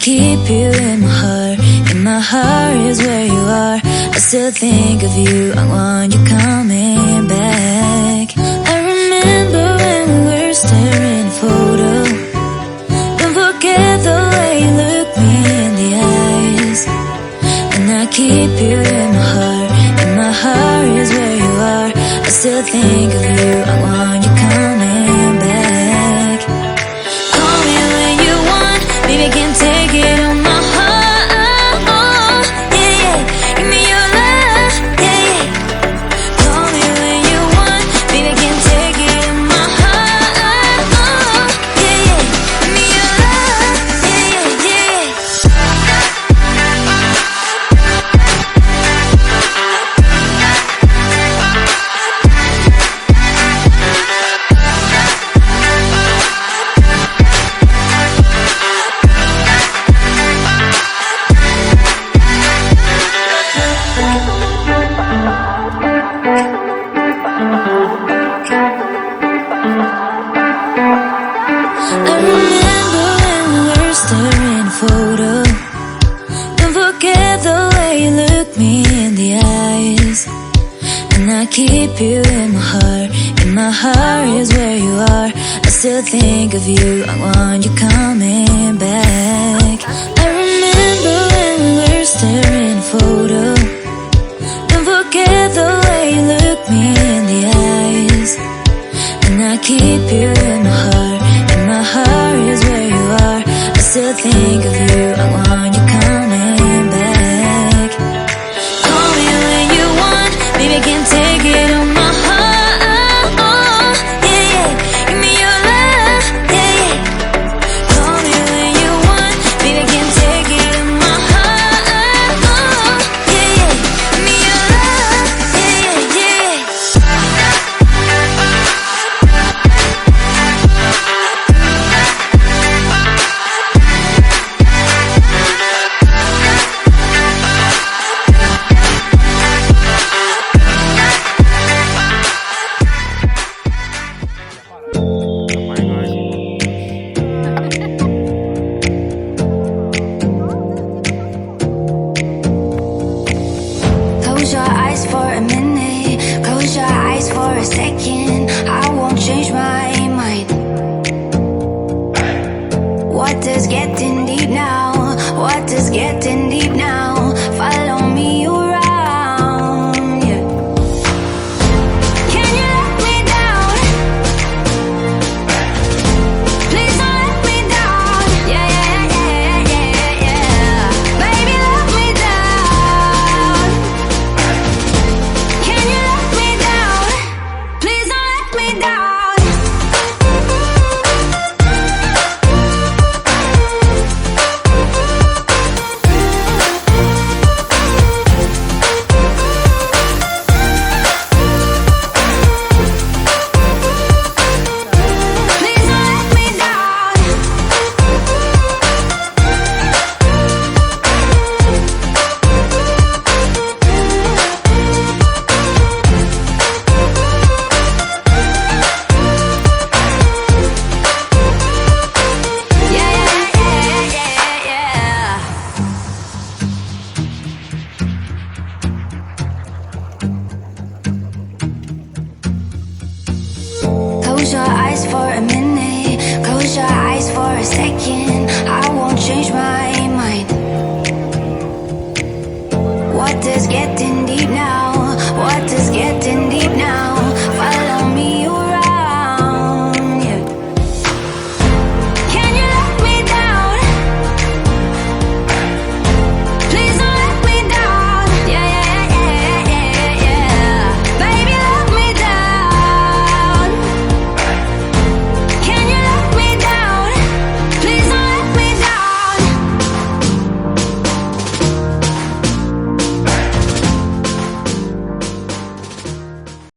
keep you in my heart. In my heart is where you are. I still think of you. I want you coming back. I remember when we were staring at a photo. Don't forget the way you look me in the eyes. And I keep you in my heart. In my heart is where you are. I still think of you. I want you coming back. Call me when you want. Baby, can't take it on my heart. Yeah, yeah. Give me your love. Yeah, yeah. Call me when you want. Baby, can't take it on my heart. Yeah, yeah. Give me your love. Yeah, yeah, yeah. I remember when we were staring at a photo. Don't forget the way you look me in the eyes. And I keep you in my heart. In my heart is where you are. I still think of you. I want you coming back. I remember when we were staring at a photo. Don't forget the way you look me in the eyes. And I keep you in my heart. In my heart is where you are. I still think of you. I want you coming back. Call me when you want. Baby, can't take it on my heart. Yeah, yeah. Give me your love. Yeah, yeah. Call me when you want. Baby, can't take it on my heart. Yeah, yeah. Give me your love. Yeah, yeah, yeah. Close your eyes for a minute. Close your eyes for a second. I won't change my mind. Water's getting deep now. Water's getting deep now. Follow me around. Yeah. Can you let me down? Please don't let me down. Yeah, yeah, yeah, yeah, yeah. Baby, let me down. Can you let me down? Please don't let me down. Please don't let me down. Yeah, yeah, yeah, yeah, yeah. Close your eyes for a minute. Close your eyes for a second. I won't change my mind. Water's getting